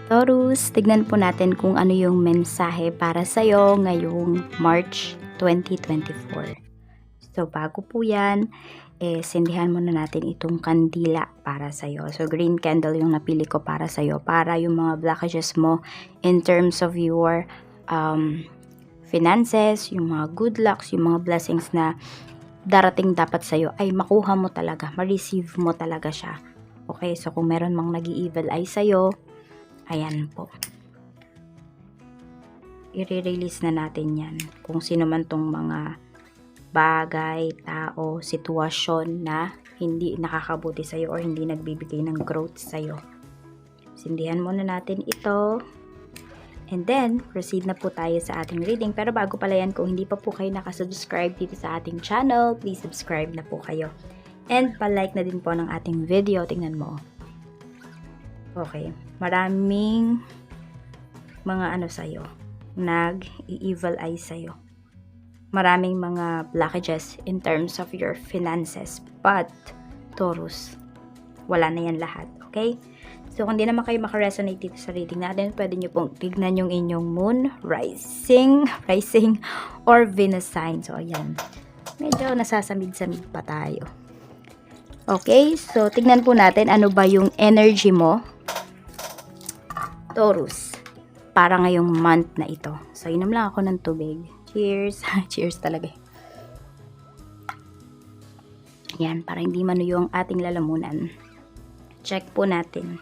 Taurus, tignan po natin kung ano yung mensahe para sa'yo ngayong March 2024. So, bago po yan, sindihan muna natin itong kandila para sa'yo. So, green candle yung napili ko para sa'yo, para yung mga blockages mo in terms of your finances, yung mga good lucks, yung mga blessings na darating dapat sa'yo ay makuha mo talaga, ma-receive mo talaga siya. Okay, so kung meron mang nag-i-evil eye sa'yo, ayan po. I-release na natin yan. Kung sino man tong mga bagay, tao, sitwasyon na hindi nakakabuti sa'yo or hindi nagbibigay ng growth sa'yo. Sindihan muna natin ito. And then, proceed na po tayo sa ating reading. Pero bago pala yan, kung hindi pa po kayo nakasubscribe dito sa ating channel, please subscribe na po kayo. And palike na din po ng ating video. Tingnan mo. Okay. Maraming mga sa'yo. Nag-evil eye sa'yo. Maraming mga blockages in terms of your finances. But, Taurus, wala na yan lahat. Okay? So, kung di naman kayo makaresonate dito sa reading natin, pwede nyo pong tignan yung inyong moon, rising, or Venus sign. So, ayan. Medyo nasasamid-samid pa tayo. Okay? So, tignan po natin ano ba yung energy mo, Taurus, para ngayong month na ito. So, inom lang ako ng tubig. Cheers! Cheers talaga. Yan, para hindi manuyo ang ating lalamunan. Check po natin.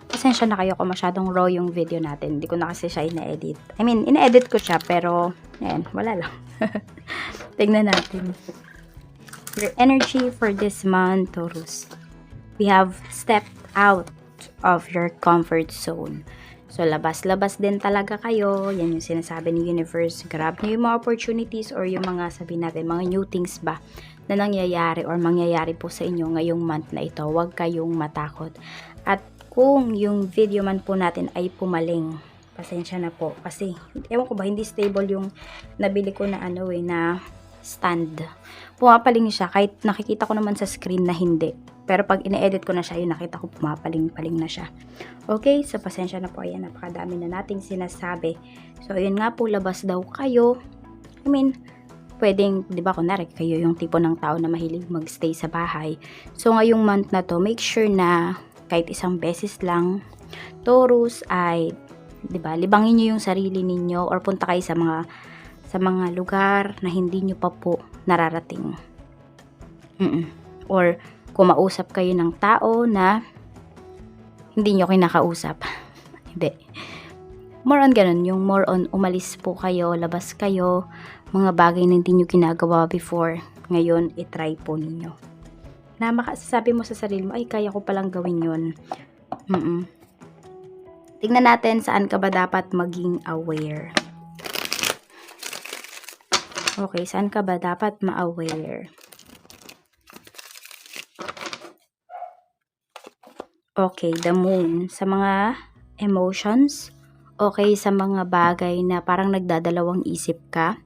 Pasensya na kayo kung masyadong raw yung video natin. Hindi ko na kasi siya ina-edit. I mean, ina-edit ko siya, pero, ayan, wala lang. Tignan natin. Your energy for this month, Taurus. We have stepped out of your comfort zone. So, labas-labas din talaga kayo. Yan yung sinasabi ni Universe. Grab nyo yung mga opportunities or yung mga, sabihin natin, mga new things ba na nangyayari or mangyayari po sa inyo ngayong month na ito. Huwag kayong matakot. At kung yung video man po natin ay pumaling, pasensya na po. Kasi, ewan ko ba, hindi stable yung nabili ko na na stand. Pumapaling siya. Kahit nakikita ko naman sa screen na hindi. Pero pag ine-edit ko na siya, yun nakita ko pumapaling-paling na siya. Okay, so pasensya na po. Ayan, napakadami na nating sinasabi. So, ayun nga po, labas daw kayo. I mean, pwedeng, di ba, kunwari, kayo yung tipo ng tao na mahilig magstay sa bahay. So, ngayong month na to, make sure na kahit isang beses lang, Taurus ay, di ba, libangin nyo yung sarili ninyo or punta kayo sa mga lugar na hindi nyo pa po nararating. Or, kumausap kayo ng tao na hindi nyo kinakausap. Hindi. More on ganun. Yung more on umalis po kayo, labas kayo, mga bagay na hindi nyo ginagawa before. Ngayon, itry po ninyo. Na makasasabi mo sa sarili mo, ay, kaya ko palang gawin yun. Tignan natin saan ka ba dapat maging aware. Okay, saan ka ba dapat ma-aware? Okay, the moon. Sa mga emotions. Okay, sa mga bagay na parang nagdadalawang isip ka.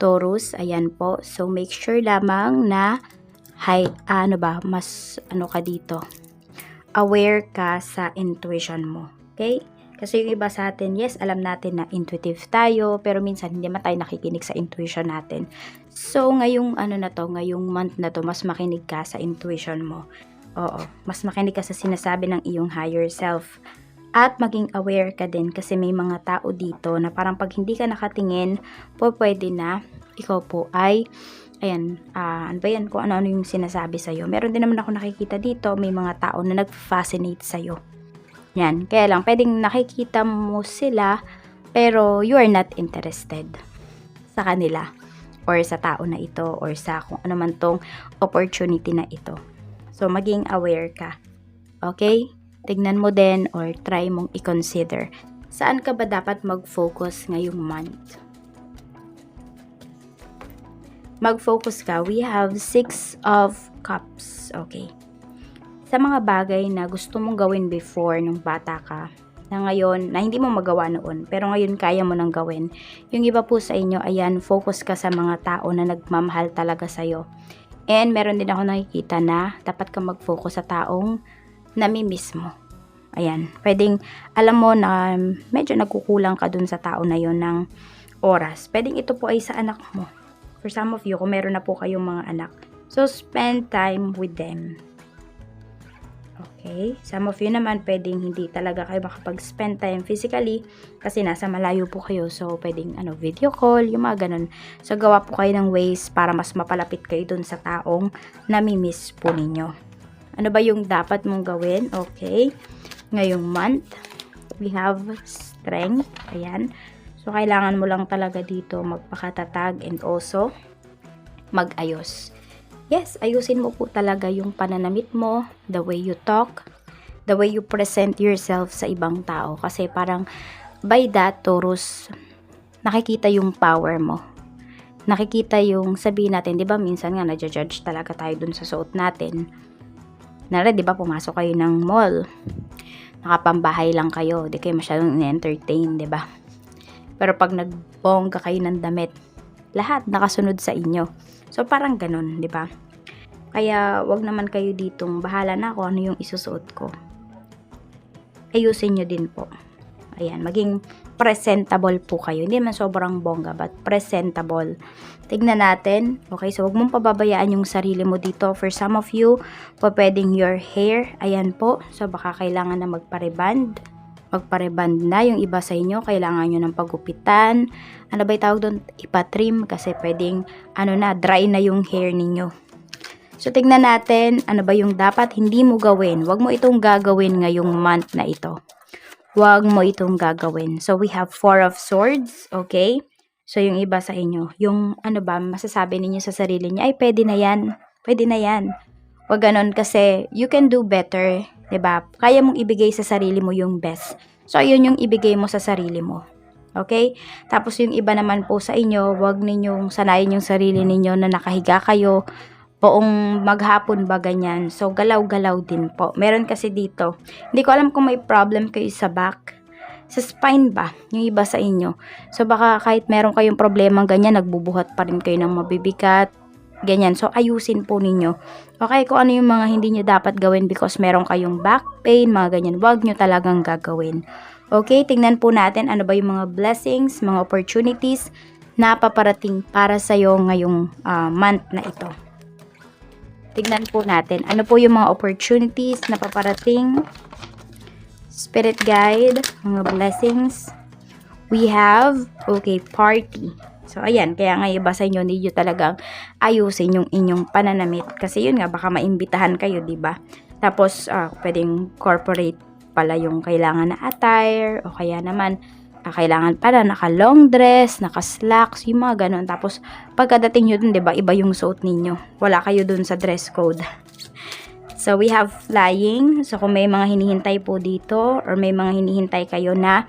Taurus, ayan po. So, make sure lamang na mas ka dito. Aware ka sa intuition mo. Okay? Kasi yung iba sa atin, yes, alam natin na intuitive tayo, pero minsan hindi man tayo nakikinig sa intuition natin. So, ngayong ngayong month na to, mas makinig ka sa intuition mo. Oo, mas makinig ka sa sinasabi ng iyong higher self. At maging aware ka din kasi may mga tao dito na parang pag hindi ka nakatingin, pwede na ikaw po ay, ayan, kung ano-ano yung sinasabi sa'yo. Meron din naman ako nakikita dito, may mga tao na nag-fascinate sa'yo. Yan, kaya lang, pwedeng nakikita mo sila, pero you are not interested sa kanila, or sa tao na ito, or sa kung ano man tong opportunity na ito. So, maging aware ka. Okay? Tignan mo din or try mong i-consider. Saan ka ba dapat mag-focus ngayong month? Mag-focus ka. We have 6 of Cups. Okay. Sa mga bagay na gusto mong gawin before nung bata ka, na ngayon, na hindi mo magawa noon, pero ngayon kaya mo nang gawin. Yung iba po sa inyo, ayan, focus ka sa mga tao na nagmamahal talaga sa'yo. And meron din ako nakikita na dapat ka mag-focus sa taong namimiss mo. Ayan, pwedeng, alam mo na medyo nagkukulang ka dun sa tao na yon ng oras. Pwedeng ito po ay sa anak mo. For some of you, kung meron na po kayong mga anak. So, spend time with them. Okay? Some of you naman, pwedeng hindi talaga kayo makapag-spend time physically kasi nasa malayo po kayo. So, pwedeng video call, yung mga ganun. So, gawa po kayo ng ways para mas mapalapit kayo dun sa taong namimiss po ninyo. Ano ba yung dapat mong gawin? Okay. Ngayong month, we have strength. Ayan. So, kailangan mo lang talaga dito magpakatatag and also mag-ayos. Yes, ayusin mo po talaga yung pananamit mo, the way you talk, the way you present yourself sa ibang tao. Kasi parang by that, Taurus, nakikita yung power mo. Nakikita yung sabihin natin, di ba minsan nga na-judge talaga tayo dun sa suot natin. Nara, di ba pumasok kayo ng mall, nakapambahay lang kayo, di kayo masyadong in-entertain, di ba? Pero pag nagbongga kayo ng damit, lahat nakasunod sa inyo. So parang ganun, di ba? Kaya wag naman kayo ditong bahala na ako ano yung isusuot ko. Ayusin nyo din po. Ayan, maging presentable po kayo. Hindi man sobrang bongga, but presentable. Tignan natin. Okay, so wag mong pababayaan yung sarili mo dito. For some of you, pwedeng your hair. Ayan po. So baka kailangan na magpa-reband na. Yung iba sa inyo, kailangan nyo ng pagupitan. Ano ba yung tawag doon? Ipa-trim. Kasi pwedeng, dry na yung hair ninyo. So, tignan natin, ano ba yung dapat hindi mo gawin. Huwag mo itong gagawin ngayong month na ito. Huwag mo itong gagawin. So, we have 4 of swords. Okay? So, yung iba sa inyo, yung masasabi ninyo sa sarili niya, ay, pwede na yan. Pwede na yan. Huwag ganon kasi you can do better. 'Di ba? Kaya mong ibigay sa sarili mo yung best. So, yun yung ibigay mo sa sarili mo. Okay? Tapos, yung iba naman po sa inyo, huwag ninyong sanayin yung sarili ninyo na nakahiga kayo buong maghapon ba ganyan. So, galaw-galaw din po. Meron kasi dito. Hindi ko alam kung may problem kayo sa back. Sa spine ba? Yung iba sa inyo. So, baka kahit meron kayong problemang ganyan, nagbubuhat pa rin kayo ng mabibigat. Ganyan. So, ayusin po ninyo. Okay, kung ano yung mga hindi nyo dapat gawin because meron kayong back pain, mga ganyan, wag nyo talagang gagawin. Okay, tingnan po natin ano ba yung mga blessings, mga opportunities na paparating para sa'yo ngayong month na ito. Tignan po natin. Ano po yung mga opportunities na paparating? Spirit guide, mga blessings. We have, okay, party. So, ayan. Kaya nga iba sa inyo, need nyo talagang ayusin yung inyong pananamit. Kasi yun nga, baka maimbitahan kayo, diba? Tapos, pwedeng corporate pala yung kailangan na attire. O kaya naman, kailangan pala naka-long dress, naka-slacks, yung mga ganun. Tapos, pagkadating nyo dun, diba, iba yung suot ninyo. Wala kayo dun sa dress code. So, we have flying. So, kung may mga hinihintay po dito, or may mga hinihintay kayo na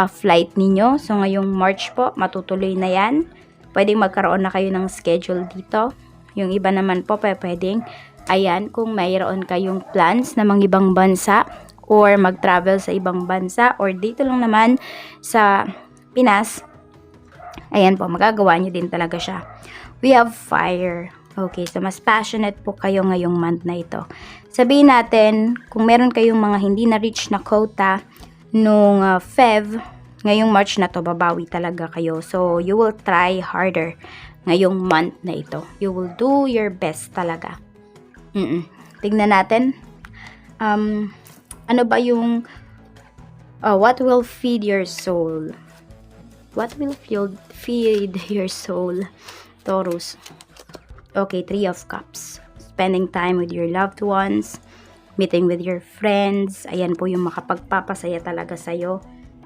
flight ninyo. So, ngayong March po, matutuloy na yan. Pwedeng magkaroon na kayo ng schedule dito. Yung iba naman po, pwedeng, ayan, kung mayroon kayong plans na mga ibang bansa, or mag-travel sa ibang bansa, or dito lang naman sa Pinas, ayan po, magagawa nyo din talaga siya. We have fire. Okay, so mas passionate po kayo ngayong month na ito. Sabihin natin, kung meron kayong mga hindi na-reach na quota nung Feb, ngayong March na to, babawi talaga kayo. So, you will try harder ngayong month na ito. You will do your best talaga. Tignan natin. Ano ba yung what will feed your soul? What will feed your soul, Taurus? Okay, 3 of Cups. Spending time with your loved ones, meeting with your friends. Ayan po yung makapagpapasaya talaga sa'yo.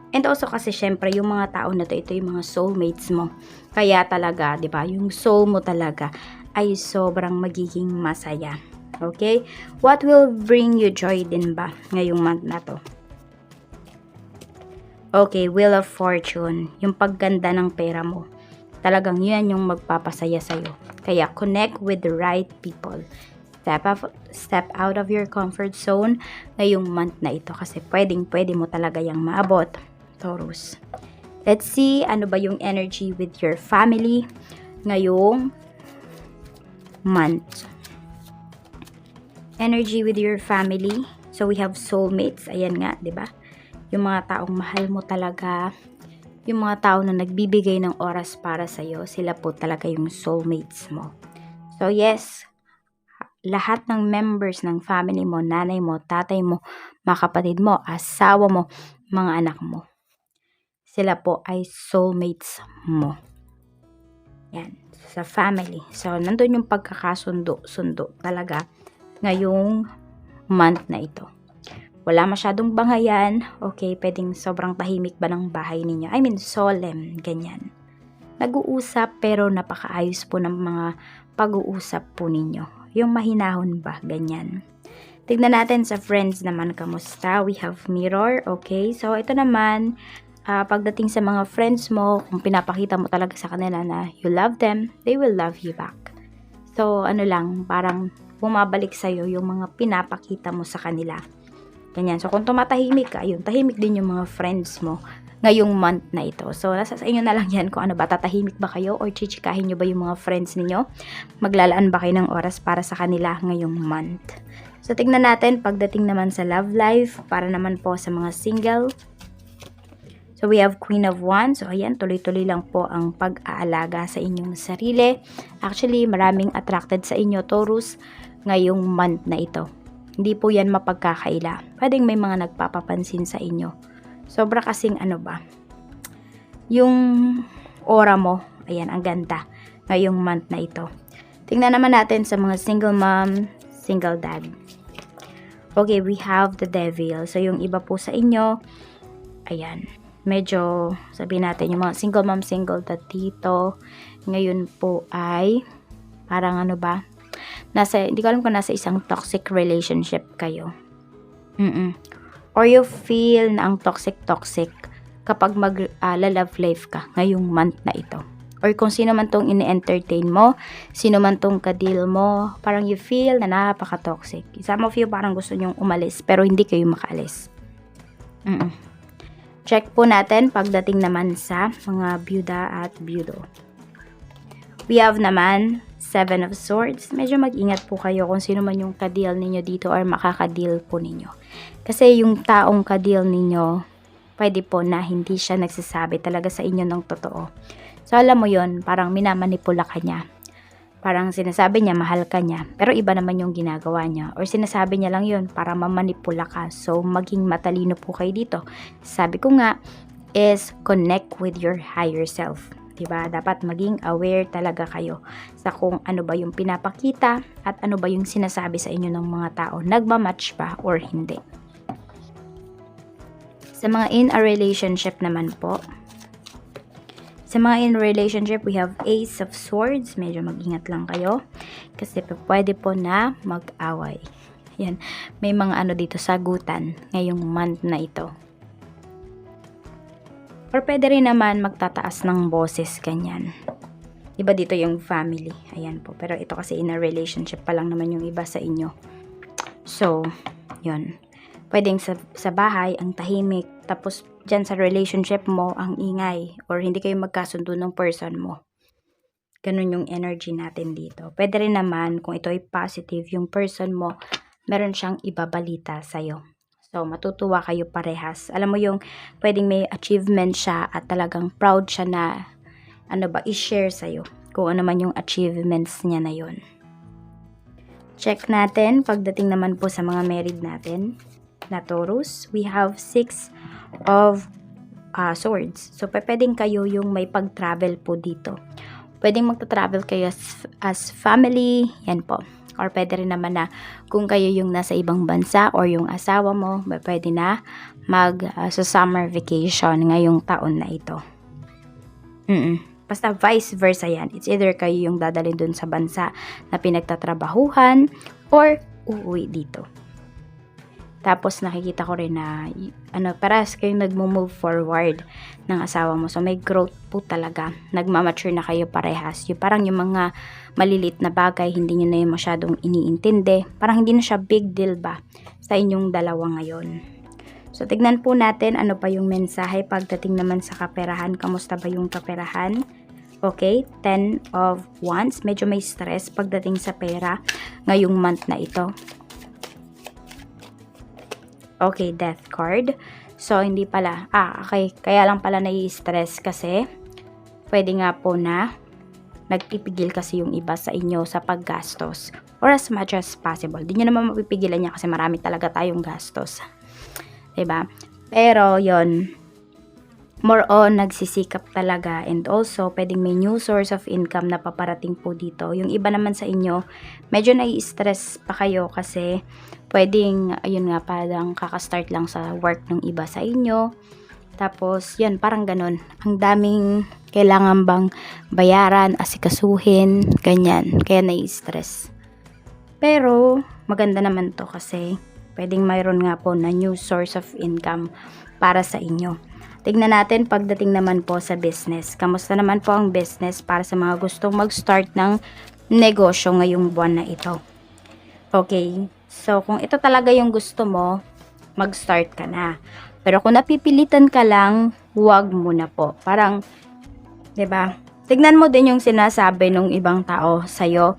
And also kasi syempre yung mga tao na to, ito yung mga soulmates mo. Kaya talaga, 'di ba? Yung soul mo talaga ay sobrang magiging masaya. Okay? What will bring you joy din ba ngayong month na to? Okay, Wheel of Fortune. Yung pagganda ng pera mo. Talagang yun yung magpapasaya sa'yo. Kaya connect with the right people. Step out of your comfort zone ngayong month na ito. Kasi pwede mo talaga yung maabot, Taurus. Let's see, ano ba yung energy with your family ngayong month. Energy with your family. So, we have soulmates. Ayan nga, di ba? Yung mga taong mahal mo talaga, yung mga tao na nagbibigay ng oras para sa'yo, sila po talaga yung soulmates mo. So, yes, lahat ng members ng family mo, nanay mo, tatay mo, mga kapatid mo, asawa mo, mga anak mo, sila po ay soulmates mo. Yan, sa family. So, nandun yung pagkakasundo talaga ngayong month na ito. Wala masyadong bangayan, okay, pwedeng sobrang tahimik ba ng bahay ninyo? I mean, solemn, ganyan. Nag-uusap pero napakaayos po ng mga pag-uusap po ninyo. Yung mahinahon ba, ganyan. Tignan natin sa friends naman, kamusta? We have mirror, okay? So, ito naman, pagdating sa mga friends mo, kung pinapakita mo talaga sa kanila na you love them, they will love you back. So, ano lang, parang bumabalik sa'yo yung mga pinapakita mo sa kanila. Ganyan. So, kung tumatahimik ka, yun, tahimik din yung mga friends mo ngayong month na ito. So, nasa sa inyo na lang yan kung ano ba, tatahimik ba kayo or chichikahin nyo ba yung mga friends ninyo? Maglalaan ba kayo ng oras para sa kanila ngayong month? So, tignan natin pagdating naman sa love life, para naman po sa mga single. So, we have Queen of Wands. So, ayan, tuloy-tuloy lang po ang pag-aalaga sa inyong sarili. Actually, maraming attracted sa inyo, Taurus, ngayong month na ito. Hindi po yan mapagkakaila. Pwedeng may mga nagpapapansin sa inyo. Sobra kasing ano ba, yung aura mo, ayan, ang ganda ngayong month na ito. Tingnan naman natin sa mga single mom, single dad. Okay, we have the devil. So, yung iba po sa inyo, ayan, medyo, sabihin natin, yung mga single mom, single dad dito, ngayon po ay, parang ano ba, hindi ko alam kung nasa isang toxic relationship kayo. Or you feel na ang toxic kapag mag-love life ka ngayong month na ito. Or kung sino man tong ini-entertain mo, sino man tong ka-deal mo, parang you feel na napaka-toxic. Some of you parang gusto nyong umalis, pero hindi kayo makaalis. Check po natin pagdating naman sa mga byuda at byudo. We have naman 7 of Swords. Medyo mag-ingat po kayo kung sino man yung ka-deal ninyo dito or makaka-deal po ninyo. Kasi yung taong ka-deal ninyo, pwede po na hindi siya nagsasabi talaga sa inyo ng totoo. So, alam mo yon, parang minamanipula ka niya. Parang sinasabi niya, mahal ka niya. Pero iba naman yung ginagawa niya. Or sinasabi niya lang yon para mamanipula ka. So, maging matalino po kayo dito. Sabi ko nga, is connect with your higher self. Diba? Dapat maging aware talaga kayo sa kung ano ba yung pinapakita at ano ba yung sinasabi sa inyo ng mga tao. Nagmamatch ba or hindi? Sa mga in a relationship naman po, sa mga in relationship, we have Ace of Swords. Medyo mag-ingat lang kayo kasi pwede po na mag-away. Yan. May mga ano dito, sagutan ngayong month na ito. Or pwede rin naman magtataas ng boses, ganyan. Iba dito yung family. Ayan po. Pero ito kasi in a relationship pa lang naman yung iba sa inyo. So, yun. Pwedeng sa bahay, ang tahimik. Tapos, dyan sa relationship mo, ang ingay. Or hindi kayo magkasundo ng person mo. Ganun yung energy natin dito. Pwede rin naman, kung ito ay positive, yung person mo, meron siyang ibabalita sa'yo. So, matutuwa kayo parehas. Alam mo yung pwedeng may achievement siya at talagang proud siya na i-share sa'yo. Kung ano man yung achievements niya na yun. Check natin pagdating naman po sa mga married natin na Taurus. We have 6 of Swords. So, pwedeng kayo yung may pag-travel po dito. Pwedeng magta-travel kayo as family. Yan po. Or pwede rin naman na kung kayo yung nasa ibang bansa or yung asawa mo, pwede na sa summer vacation ngayong taon na ito. Basta vice versa yan. It's either kayo yung dadalhin dun sa bansa na pinagtatrabahuhan or uuwi dito. Tapos nakikita ko rin na parehas kayong nagmo-move forward ng asawa mo. So may growth po talaga. Nagmamature na kayo parehas. Yung parang yung mga malilit na bagay, hindi nyo na yung masyadong iniintindi. Parang hindi na siya big deal ba sa inyong dalawa ngayon. So tignan po natin ano pa yung mensahe pagdating naman sa kaperahan. Kamusta ba yung kaperahan? Okay, 10 of Wands. Medyo may stress pagdating sa pera ngayong month na ito. Okay, death card. So, hindi pala. Okay. Kaya lang pala nai-stress kasi pwede nga po na nagpipigil kasi yung iba sa inyo sa paggastos. Or as much as possible. Di nyo naman mapipigilan niya kasi marami talaga tayong gastos. 'Di ba? Pero, yon more on nagsisikap talaga, and also pwedeng may new source of income na paparating po dito. Yung iba naman sa inyo, medyo nai-stress pa kayo kasi pwedeng, ayun nga, parang kakastart lang sa work ng iba sa inyo. Tapos, yan, parang ganun. Ang daming kailangan bang bayaran, asikasuhin, ganyan. Kaya nai-stress. Pero, maganda naman to kasi pwedeng mayroon nga po na new source of income para sa inyo. Tignan natin pagdating naman po sa business. Kamusta naman po ang business para sa mga gustong mag-start ng negosyo ngayong buwan na ito? Okay. So, kung ito talaga yung gusto mo, mag-start ka na. Pero kung napipilitan ka lang, huwag muna po. Parang, 'di ba? Tignan mo din yung sinasabi ng ibang tao sa'yo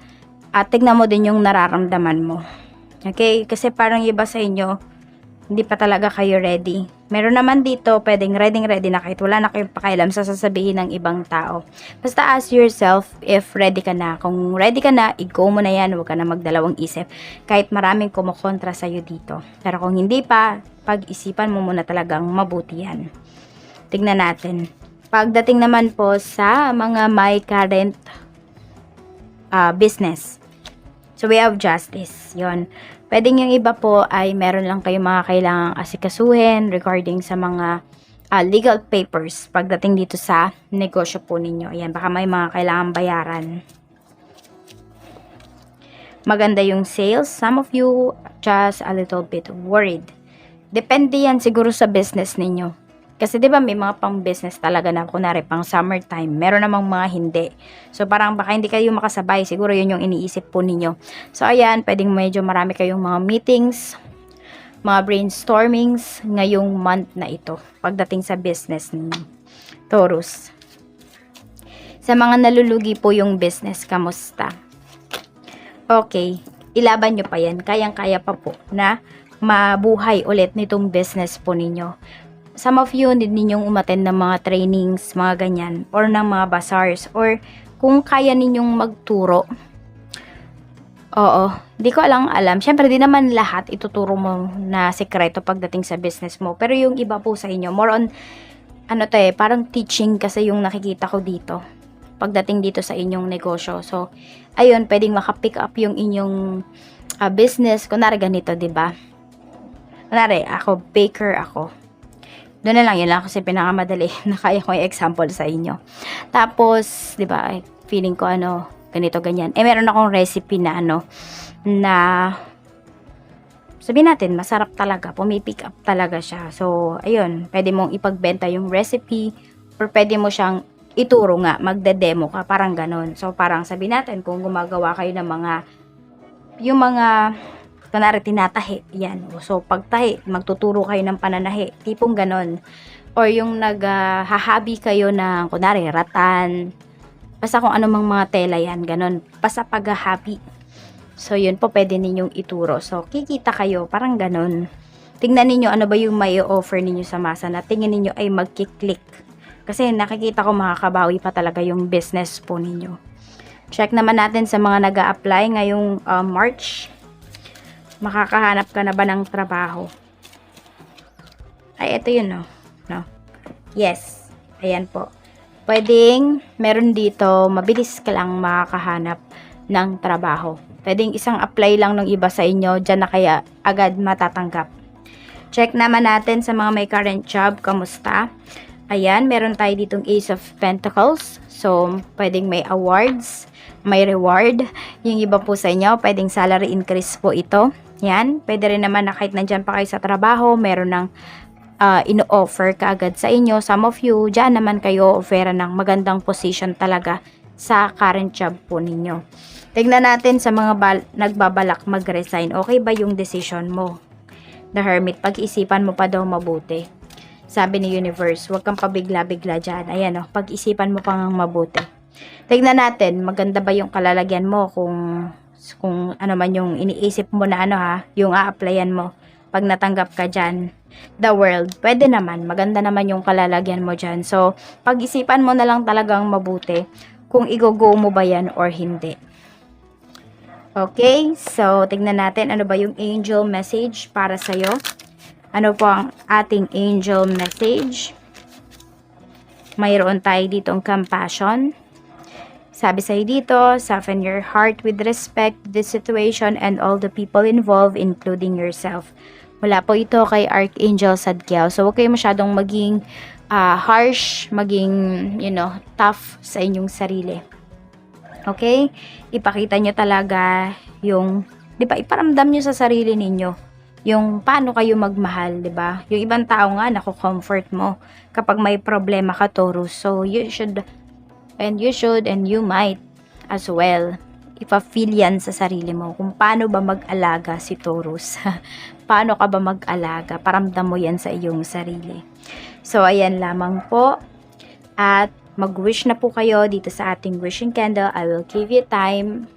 at tignan mo din yung nararamdaman mo. Okay? Kasi parang iba sa inyo, hindi pa talaga kayo ready. Meron naman dito, pwedeng ready na kahit wala na kayong pakialam sa sasabihin ng ibang tao. Basta ask yourself if ready ka na. Kung ready ka na, i-go mo na yan. Huwag ka na magdalawang isip. Kahit maraming kumukontra sa'yo dito. Pero kung hindi pa, pag-isipan mo muna talagang mabuti yan. Tignan natin. Pagdating naman po sa mga may current business. So, we have justice. Yon. Pwedeng yung iba po ay meron lang kayong mga kailangang asikasuhin regarding sa mga legal papers pagdating dito sa negosyo po ninyo. Ayan, baka may mga kailangang bayaran. Maganda yung sales. Some of you just a little bit worried. Depende yan siguro sa business ninyo. Kasi 'di ba may mga pang-business talaga na kunwari pang summertime, meron namang mga hindi. So parang baka hindi kayo makasabay, siguro 'yun yung iniisip po ninyo. So ayan, pwedeng medyo marami kayong mga meetings, mga brainstormings ngayong month na ito pagdating sa business ninyo. Taurus. Sa mga nalulugi po yung business, kamusta? Okay, ilaban nyo pa yan. Kayang-kaya pa po na mabuhay ulit nitong business po ninyo. Some of you, need ninyong umattend ng mga trainings, mga ganyan, or ng mga bazaars, or kung kaya ninyong magturo. Oo, di ko alam. Syempre, di naman lahat ituturo mo na sekreto pagdating sa business mo. Pero yung iba po sa inyo, more on, parang teaching kasi yung nakikita ko dito. Pagdating dito sa inyong negosyo. So, ayun, pwedeng makapick up yung inyong business. Kunwari ganito, di ba? Kunwari, baker ako. Doon na lang, yun lang kasi pinakamadali na kaya ko i-example sa inyo. Tapos, di ba, feeling ko ganito, ganyan. Meron akong recipe na na sabihin natin, masarap talaga. Pumipick up talaga siya. So, ayun, pwede mong ipagbenta yung recipe or pwede mo siyang ituro nga, magde-demo ka, parang ganon. So, parang sabihin natin, kung gumagawa kayo ng yung mga kunwari tinatahi, yan. So, pagtahi, magtuturo kayo ng pananahi, tipong ganon. Or yung naghahabi kayo ng, kunwari, ratan, basta kung anumang mga tela yan, ganon. Basta paghahabi. So, yun po, pwede ninyong ituro. So, kikita kayo, parang ganon. Tingnan ninyo, ano ba yung may offer ninyo sa masa na tingin ninyo ay magkiklik. Kasi nakikita ko makakabawi pa talaga yung business po ninyo. Check naman natin sa mga nag-a-apply ngayong March. Makakahanap ka na ba ng trabaho? Ay, ito yun, no? Yes. Ayan po. Pwedeng, meron dito, mabilis ka lang makakahanap ng trabaho. Pwedeng isang apply lang ng iba sa inyo, dyan na kaya agad matatanggap. Check naman natin sa mga may current job, kamusta? Ayan, meron tayo ditong Ace of Pentacles. So, pwedeng may awards, may reward. Yung iba po sa inyo, pwedeng salary increase po ito. Yan, pwede rin naman na kahit nandyan pa kayo sa trabaho, meron ng ino-offer kaagad sa inyo. Some of you, dyan naman kayo offera ng magandang position talaga sa current job po ninyo. Tignan natin sa mga nagbabalak mag-resign. Okay ba yung decision mo? The Hermit, pag-isipan mo pa daw mabuti. Sabi ni Universe, huwag kang pabigla-bigla dyan. Ayan pag-isipan mo pang mabuti. Tignan natin, maganda ba yung kalalagyan mo kung ano man yung iniisip mo na yung a-applyan mo. pag natanggap ka dyan, the world, pwede naman, maganda naman yung kalalagyan mo dyan. So, pag-isipan mo na lang talagang mabuti kung i-go mo ba yan or hindi. Okay, so tignan natin ano ba yung angel message para sa'yo. Ano po ang ating angel message? Mayroon tayo ditong compassion. Sabi sa'yo dito, soften your heart with respect to this situation and all the people involved, including yourself. Mula po ito kay Archangel Zadkiel. So, huwag kayo masyadong maging harsh, maging, tough sa inyong sarili. Okay? Ipakita nyo talaga yung, di ba, iparamdam nyo sa sarili ninyo yung paano kayo magmahal, di ba? Yung ibang tao nga, nako-comfort mo kapag may problema ka, Taurus. So, you should and you might as well ipa-feel yan sa sarili mo kung paano ba mag-alaga si Taurus. Paano ka ba mag-alaga? Paramdam mo yan sa iyong sarili. So, ayan lamang po. At mag-wish na po kayo dito sa ating wishing candle. I will give you time